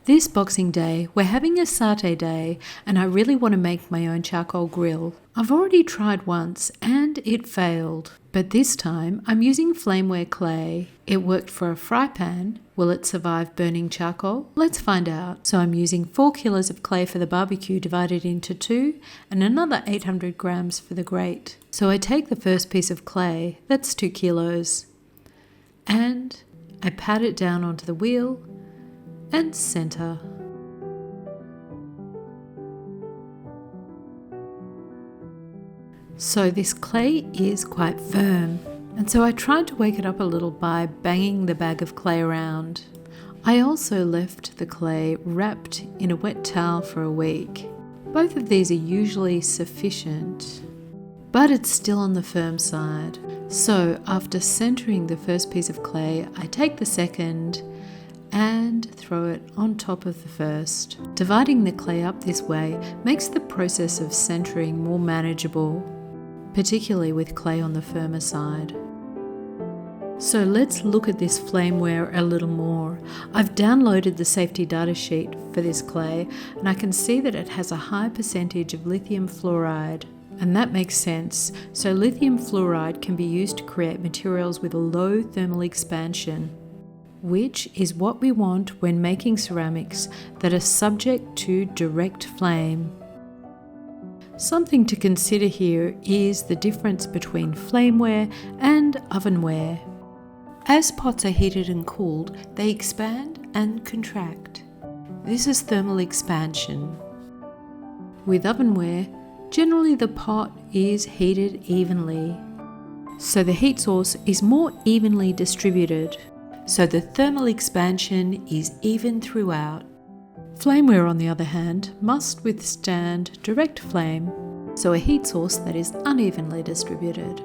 This Boxing Day, we're having a satay day, and I really want to make my own charcoal grill. I've already tried once and it failed, but this time I'm using flameware clay. It worked for a fry pan. Will it survive burning charcoal? Let's find out. So I'm using 4 kilos of clay for the barbecue divided into 2 and another 800 grams for the grate. So I take the first piece of clay, that's 2 kilos, and I pat it down onto the wheel and center. So this clay is quite firm, and so I tried to wake it up a little by banging the bag of clay around. I also left the clay wrapped in a wet towel for a week. Both of these are usually sufficient, but it's still on the firm side. So after centering the first piece of clay, I take the second and throw it on top of the first. Dividing the clay up this way makes the process of centering more manageable, particularly with clay on the firmer side. So let's look at this flameware a little more. I've downloaded the safety data sheet for this clay, and I can see that it has a high percentage of lithium fluoride. And that makes sense. So lithium fluoride can be used to create materials with a low thermal expansion, which is what we want when making ceramics that are subject to direct flame. Something to consider here is the difference between flameware and ovenware. As pots are heated and cooled, they expand and contract. This is thermal expansion. With ovenware, generally the pot is heated evenly, so the heat source is more evenly distributed. So the thermal expansion is even throughout. Flameware, on the other hand, must withstand direct flame, so a heat source that is unevenly distributed.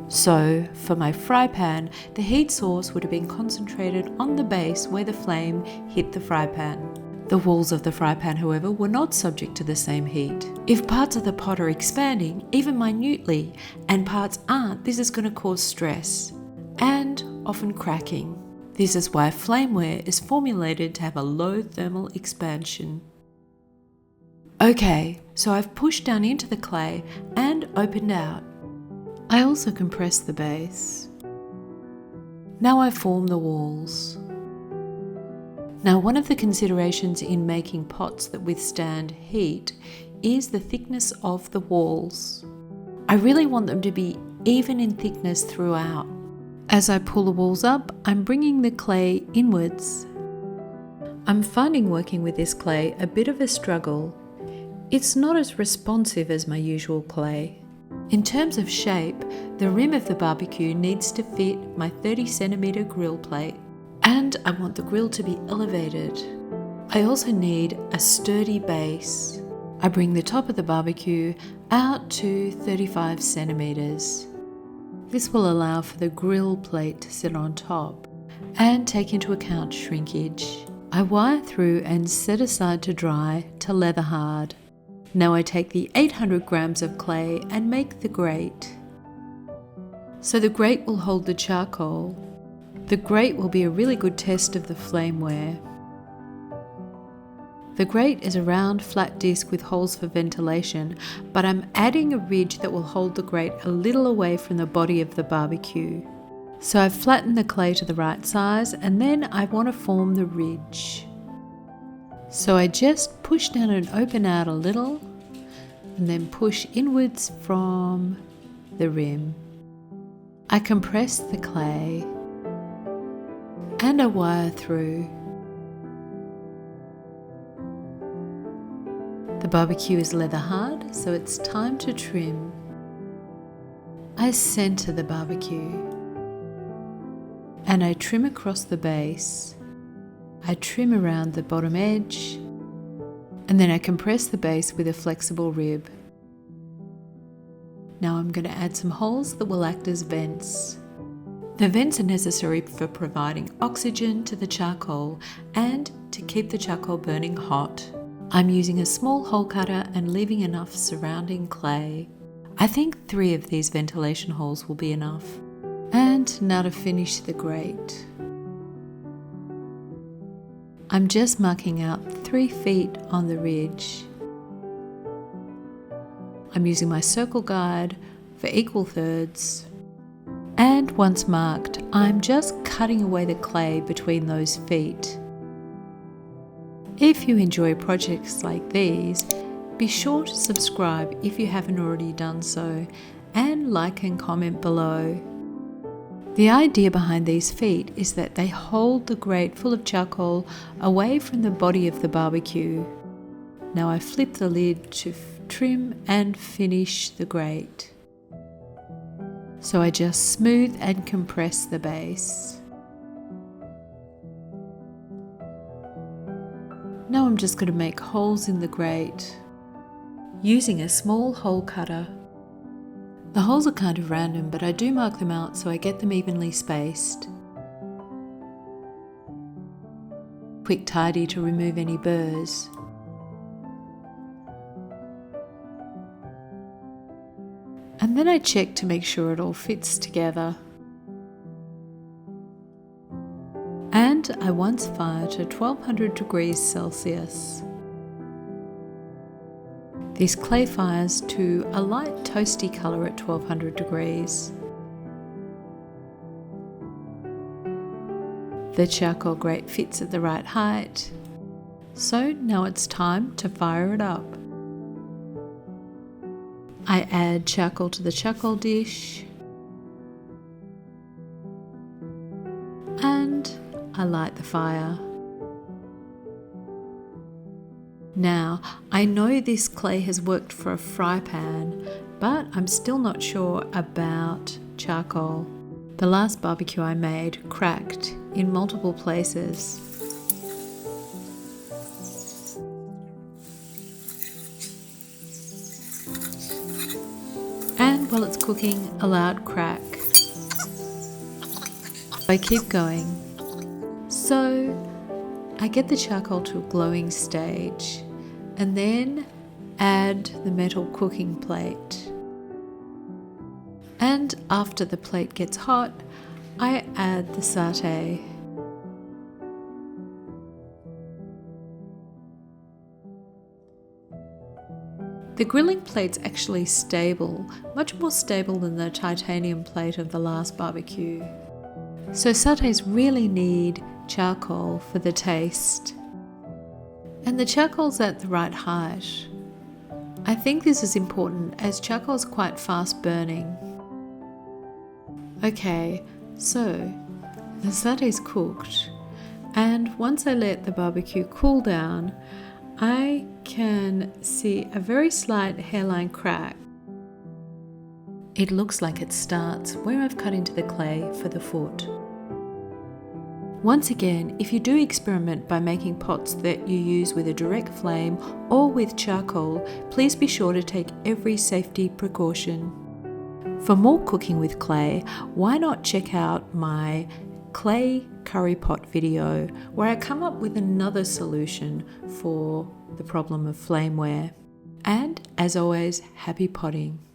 So for my fry pan, the heat source would have been concentrated on the base where the flame hit the fry pan. The walls of the fry pan, however, were not subject to the same heat. If parts of the pot are expanding, even minutely, and parts aren't, this is going to cause stress and often cracking. This is why flameware is formulated to have a low thermal expansion. Okay, so I've pushed down into the clay and opened out. I also compress the base. Now I form the walls. Now, one of the considerations in making pots that withstand heat is the thickness of the walls. I really want them to be even in thickness throughout. As I pull the walls up, I'm bringing the clay inwards. I'm finding working with this clay a bit of a struggle. It's not as responsive as my usual clay. In terms of shape, the rim of the barbecue needs to fit my 30cm grill plate, and I want the grill to be elevated. I also need a sturdy base. I bring the top of the barbecue out to 35 centimeters. This will allow for the grill plate to sit on top and take into account shrinkage. I wire through and set aside to dry to leather hard. Now I take the 800 grams of clay and make the grate. So the grate will hold the charcoal. The grate will be a really good test of the flameware. The grate is a round, flat disc with holes for ventilation, but I'm adding a ridge that will hold the grate a little away from the body of the barbecue. So I've flattened the clay to the right size, and then I want to form the ridge. So I just push down and open out a little, and then push inwards from the rim. I compress the clay, and I wire through. The barbecue is leather hard, so it's time to trim. I center the barbecue, and I trim across the base. I trim around the bottom edge, and then I compress the base with a flexible rib. Now I'm going to add some holes that will act as vents. The vents are necessary for providing oxygen to the charcoal and to keep the charcoal burning hot. I'm using a small hole cutter and leaving enough surrounding clay. I think 3 of these ventilation holes will be enough. And now to finish the grate. I'm just marking out 3 feet on the ridge. I'm using my circle guide for equal thirds. And once marked, I'm just cutting away the clay between those feet. If you enjoy projects like these, be sure to subscribe if you haven't already done so, and like and comment below. The idea behind these feet is that they hold the grate full of charcoal away from the body of the barbecue. Now I flip the lid to trim and finish the grate. So I just smooth and compress the base. Now I'm just going to make holes in the grate using a small hole cutter. The holes are kind of random, but I do mark them out so I get them evenly spaced. Quick tidy to remove any burrs. And then I check to make sure it all fits together. And I once fire to 1200 degrees Celsius. This clay fires to a light toasty colour at 1200 degrees. The charcoal grate fits at the right height. So now it's time to fire it up. I add charcoal to the charcoal dish and I light the fire. Now, I know this clay has worked for a fry pan, but I'm still not sure about charcoal. The last barbecue I made cracked in multiple places. And while it's cooking, a loud crack. I keep going. So I get the charcoal to a glowing stage and then add the metal cooking plate. And after the plate gets hot, I add the satay. The grilling plate's actually stable, much more stable than the titanium plate of the last barbecue. So satays really need charcoal for the taste. And the charcoal's at the right height. I think this is important as charcoal's quite fast burning. Okay, so the satay's cooked, and once I let the barbecue cool down, I can see a very slight hairline crack. It looks like it starts where I've cut into the clay for the foot. Once again, if you do experiment by making pots that you use with a direct flame or with charcoal, please be sure to take every safety precaution. For more cooking with clay, why not check out my clay curry pot video where I come up with another solution for the problem of flame wear. And as always, happy potting.